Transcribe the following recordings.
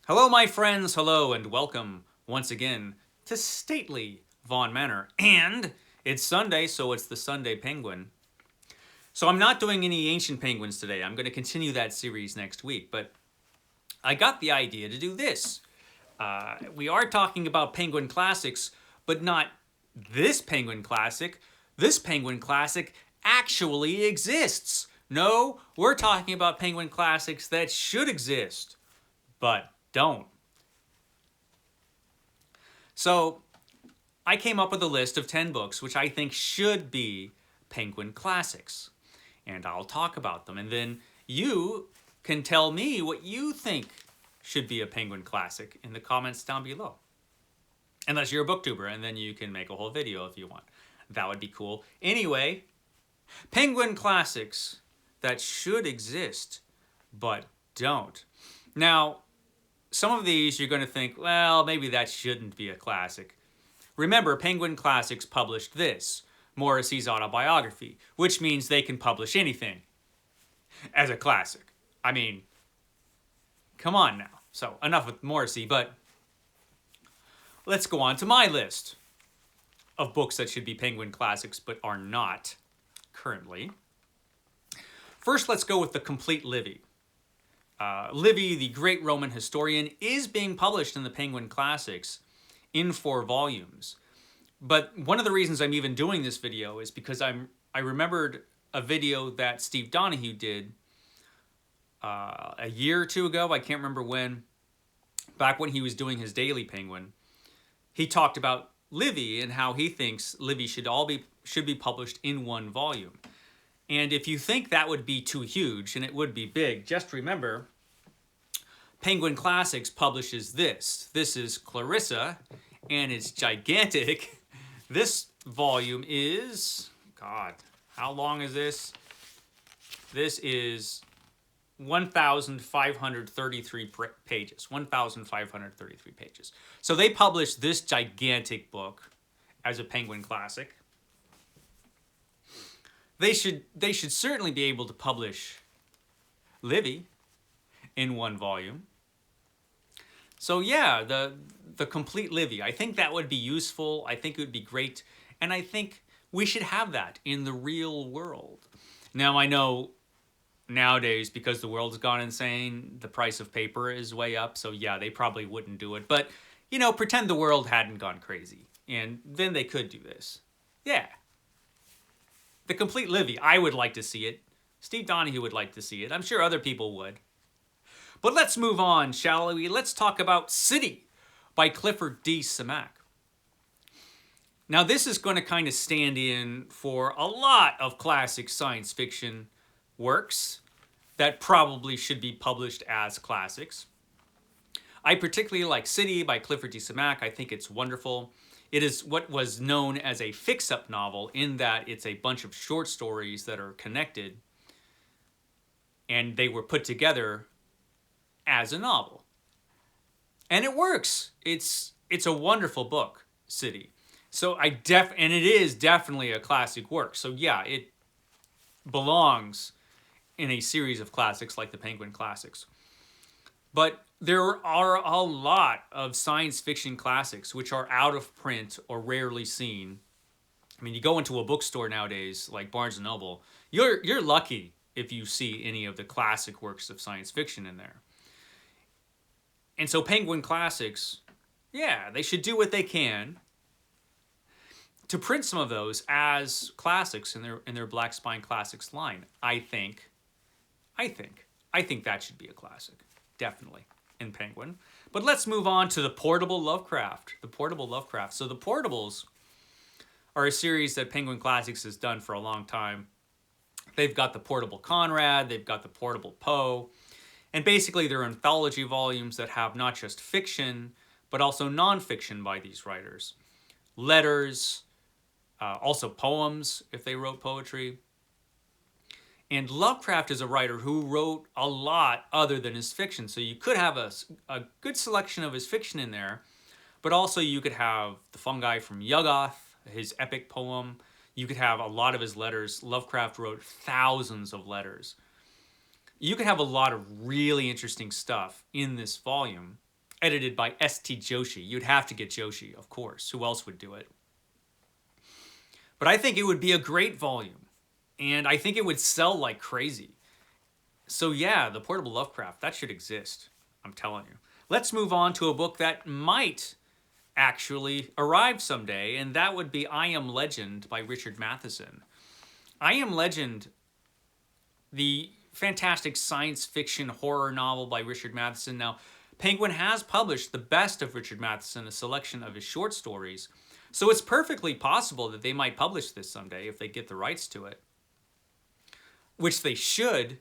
Hello, my friends. Hello, and welcome once again to stately Vaughan Manor. And it's Sunday, so it's the Sunday Penguin. So I'm not doing any ancient penguins today. I'm going to continue that series next week. But I got the idea to do this. We are talking about penguin classics, but not this penguin classic. This penguin classic actually exists. No, we're talking about penguin classics that should exist, but don't. So I came up with a list of 10 books which I think should be penguin classics. And I'll talk about them. And then you can tell me what you think should be a penguin classic in the comments down below. Unless you're a booktuber, and then you can make a whole video if you want. That would be cool. Anyway, penguin classics that should exist but don't. Now, some of these you're going to think, well, maybe that shouldn't be a classic. Remember, Penguin Classics published this, Morrissey's autobiography, which means they can publish anything as a classic. I mean, come on now. So, enough with Morrissey, but let's go on to my list of books that should be Penguin Classics but are not currently. First, let's go with The Complete Livy. Livy, the great Roman historian, is being published in the Penguin Classics in 4 volumes. But one of the reasons I'm even doing this video is because I remembered a video that Steve Donoghue did a year or two ago. I can't remember when. Back when he was doing his Daily Penguin, he talked about Livy and how he thinks Livy should be published in 1 volume. And if you think that would be too huge, and it would be big, just remember, Penguin Classics publishes this. This is Clarissa, and it's gigantic. This volume is, God, how long is this? This is 1,533 pages. 1,533 pages. So they published this gigantic book as a Penguin Classic. They should certainly be able to publish Livy in 1 volume. So yeah, the Complete Livy. I think that would be useful. I think it would be great. And I think we should have that in the real world. Now I know nowadays, because the world's gone insane, the price of paper is way up. So yeah, they probably wouldn't do it. But, you know, pretend the world hadn't gone crazy. And then they could do this. Yeah. The Complete Livy, I would like to see it. Steve Donoghue would like to see it. I'm sure other people would. But let's move on, shall we? Let's talk about City by Clifford D. Simak. Now, this is going to kind of stand in for a lot of classic science fiction works that probably should be published as classics. I particularly like City by Clifford D. Simak. I think it's wonderful. It is what was known as a fix-up novel in that it's a bunch of short stories that are connected and they were put together as a novel. And it works. It's a wonderful book, City. So and it is definitely a classic work. So yeah, it belongs in a series of classics like the Penguin Classics. But there are a lot of science fiction classics which are out of print or rarely seen. I mean, you go into a bookstore nowadays, like Barnes & Noble, you're lucky if you see any of the classic works of science fiction in there. And so Penguin Classics, yeah, they should do what they can to print some of those as classics in their Black Spine Classics line. I think that should be a classic. Definitely, in Penguin. But let's move on to the Portable Lovecraft. The Portable Lovecraft. So the Portables are a series that Penguin Classics has done for a long time. They've got the Portable Conrad, they've got the Portable Poe, and basically they're anthology volumes that have not just fiction, but also nonfiction by these writers. Letters, also poems, if they wrote poetry. And Lovecraft is a writer who wrote a lot other than his fiction. So you could have a good selection of his fiction in there, but also you could have The Fungi from Yuggoth, his epic poem. You could have a lot of his letters. Lovecraft wrote thousands of letters. You could have a lot of really interesting stuff in this volume. edited by S.T. Joshi. You'd have to get Joshi, of course. Who else would do it? But I think it would be a great volume. And I think it would sell like crazy. So yeah, the Portable Lovecraft, that should exist. I'm telling you. Let's move on to a book that might actually arrive someday, and that would be I Am Legend by Richard Matheson. I Am Legend, the fantastic science fiction horror novel by Richard Matheson. Now, Penguin has published the best of Richard Matheson, a selection of his short stories. So it's perfectly possible that they might publish this someday if they get the rights to it. Which they should.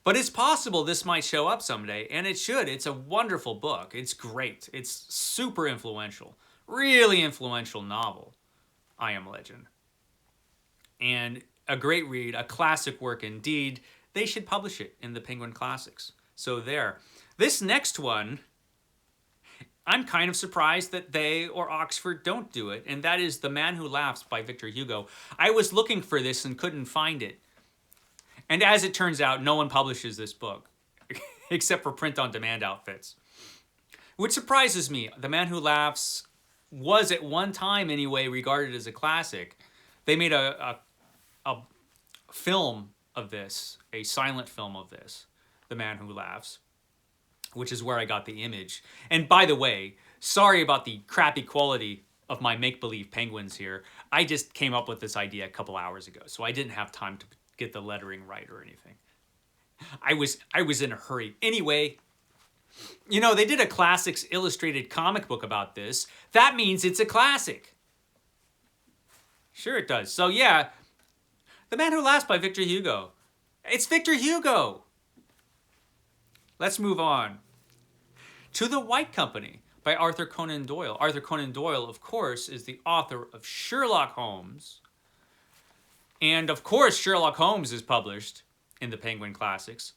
But it's possible this might show up someday, and it should. It's a wonderful book. It's great. It's super influential. Really influential novel, I Am Legend. And a great read, a classic work indeed. They should publish it in the Penguin Classics. So there. This next one, I'm kind of surprised that they or Oxford don't do it, and that is The Man Who Laughs by Victor Hugo. I was looking for this and couldn't find it. And as it turns out, no one publishes this book, except for print-on-demand outfits. Which surprises me. The Man Who Laughs was at one time, anyway, regarded as a classic. They made a film of this, a silent film of this, The Man Who Laughs, which is where I got the image. And by the way, sorry about the crappy quality of my make-believe penguins here. I just came up with this idea a couple hours ago, so I didn't have time to get the lettering right or anything. I was in a hurry. Anyway, you know, they did a classics illustrated comic book about this. That means it's a classic. Sure it does. So yeah, The Man Who Laughs by Victor Hugo. It's Victor Hugo. Let's move on to The White Company by Arthur Conan Doyle. Arthur Conan Doyle, of course, is the author of Sherlock Holmes. And of course, Sherlock Holmes is published in the Penguin Classics.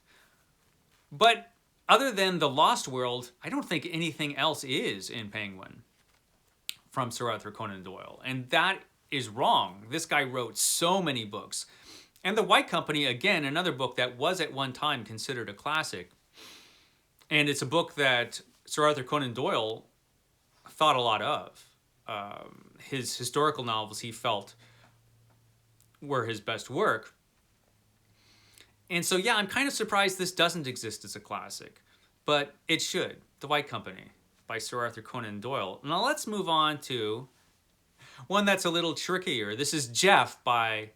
But other than The Lost World, I don't think anything else is in Penguin from Sir Arthur Conan Doyle. And that is wrong. This guy wrote so many books. And The White Company, again, another book that was at one time considered a classic. And it's a book that Sir Arthur Conan Doyle thought a lot of. His historical novels he felt were his best work. And so, yeah, I'm kind of surprised this doesn't exist as a classic. But it should. The White Company by Sir Arthur Conan Doyle. Now let's move on to one that's a little trickier. This is Jess, by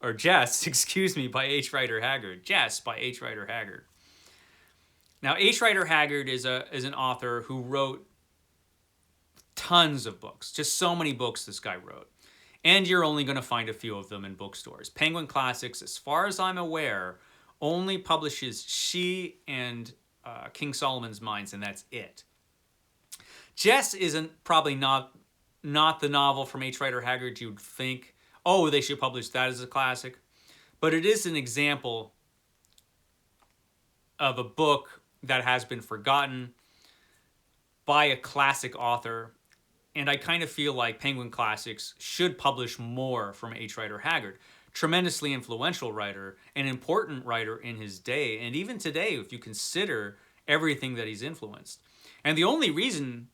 H. Rider Haggard. Jess by H. Rider Haggard. Now, H. Rider Haggard is an author who wrote tons of books. Just so many books this guy wrote. And you're only going to find a few of them in bookstores. Penguin Classics, as far as I'm aware, only publishes She and King Solomon's Mines, and that's it. Jess isn't probably not the novel from H. Rider Haggard you'd think, oh, they should publish that as a classic. But it is an example of a book that has been forgotten by a classic author. And I kind of feel like Penguin Classics should publish more from H. Rider Haggard. Tremendously influential writer, an important writer in his day, and even today, if you consider everything that he's influenced. And the only reason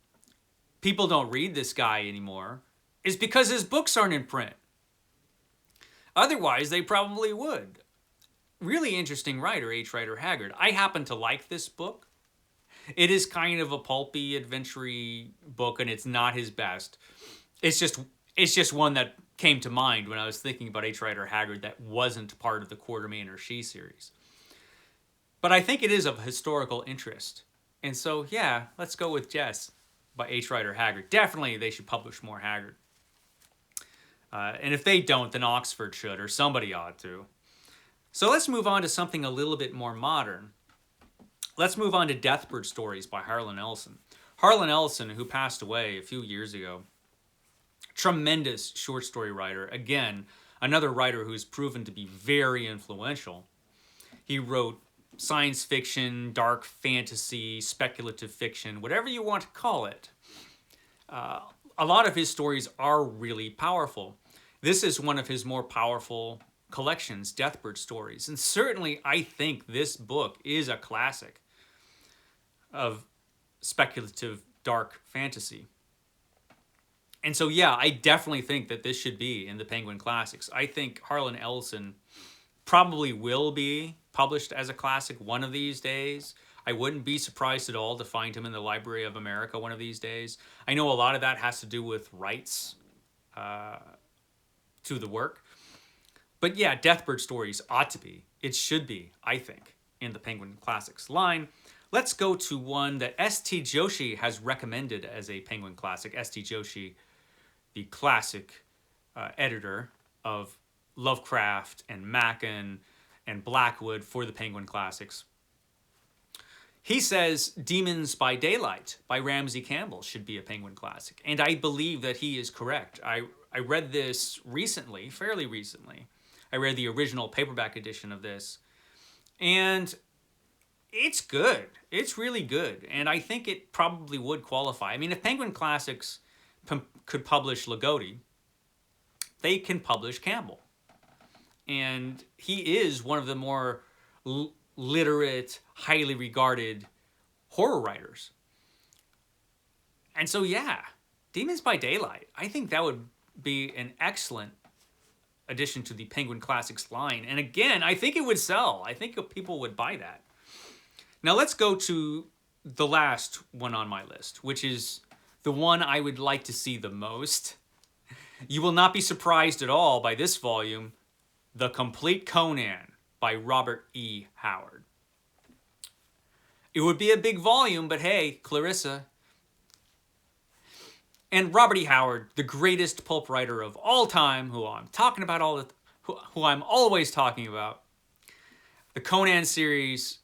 people don't read this guy anymore is because his books aren't in print. Otherwise, they probably would. Really interesting writer, H. Rider Haggard. I happen to like this book. It is kind of a pulpy, adventure-y book, and it's not his best. It's just one that came to mind when I was thinking about H. Rider Haggard that wasn't part of the Quartermain or She series. But I think it is of historical interest. And so, yeah, let's go with Jess by H. Rider Haggard. Definitely they should publish more Haggard. And if they don't, then Oxford should, or somebody ought to. So let's move on to something a little bit more modern. Let's move on to Deathbird Stories by Harlan Ellison. Harlan Ellison, who passed away a few years ago, tremendous short story writer. Again, another writer who's proven to be very influential. He wrote science fiction, dark fantasy, speculative fiction, whatever you want to call it. A lot of his stories are really powerful. This is one of his more powerful collections, Deathbird Stories. And certainly I think this book is a classic of speculative dark fantasy. And so, yeah, I definitely think that this should be in the Penguin Classics. I think Harlan Ellison probably will be published as a classic one of these days. I wouldn't be surprised at all to find him in the Library of America one of these days. I know a lot of that has to do with rights to the work. But yeah, Deathbird Stories ought to be. It should be, I think, in the Penguin Classics line. Let's go to one that S.T. Joshi has recommended as a Penguin Classic. S.T. Joshi, the classic editor of Lovecraft and Mackin and Blackwood for the Penguin Classics. He says Demons by Daylight by Ramsey Campbell should be a Penguin Classic. And I believe that he is correct. I read this recently, fairly recently. I read the original paperback edition of this. And it's good. It's really good. And I think it probably would qualify. I mean, if Penguin Classics could publish Ligotti, they can publish Campbell. And he is one of the more literate, highly regarded horror writers. And so, yeah, Demons by Daylight. I think that would be an excellent addition to the Penguin Classics line. And again, I think it would sell. I think people would buy that. Now let's go to the last one on my list, which is the one I would like to see the most. You will not be surprised at all by this volume, The Complete Conan by Robert E. Howard. It would be a big volume, but hey, Clarissa. And Robert E. Howard, the greatest pulp writer of all time, who I'm talking about who I'm always talking about. The Conan series,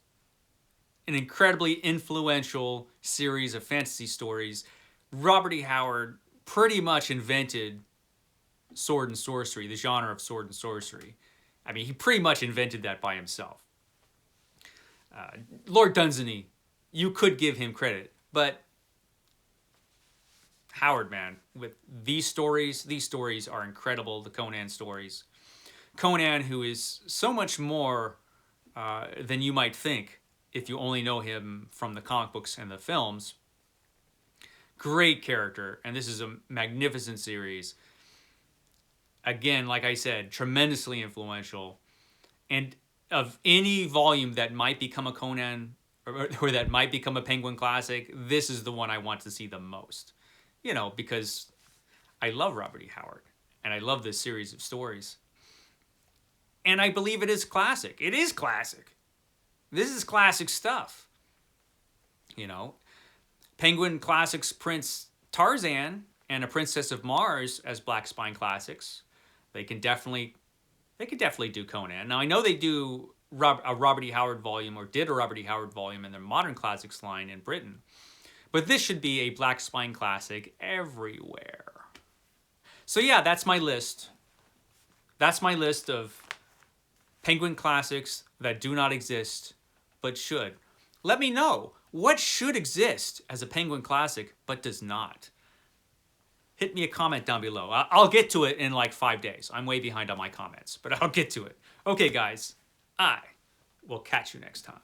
an incredibly influential series of fantasy stories. Robert E. Howard pretty much invented sword and sorcery, the genre of sword and sorcery. I mean, he pretty much invented that by himself. Lord Dunsany, you could give him credit, but Howard, man, with these stories are incredible, the Conan stories. Conan, who is so much more than you might think if you only know him from the comic books and the films. Great character, and this is a magnificent series. Again, like I said, tremendously influential. And of any volume that might become a Conan, or that might become a Penguin Classic, this is the one I want to see the most. You know, because I love Robert E. Howard, and I love this series of stories. And I believe it is classic. It is classic. This is classic stuff. You know, Penguin Classics prints Tarzan and A Princess of Mars as Black Spine Classics. They could definitely do Conan. Now, I know they do a Robert E. Howard volume, or did a Robert E. Howard volume in their Modern Classics line in Britain. But this should be a Black Spine Classic everywhere. So yeah, that's my list. That's my list of Penguin Classics that do not exist, but should. Let me know, what should exist as a Penguin Classic, but does not? Hit me a comment down below. I'll get to it in like 5 days. I'm way behind on my comments, but I'll get to it. Okay, guys, I will catch you next time.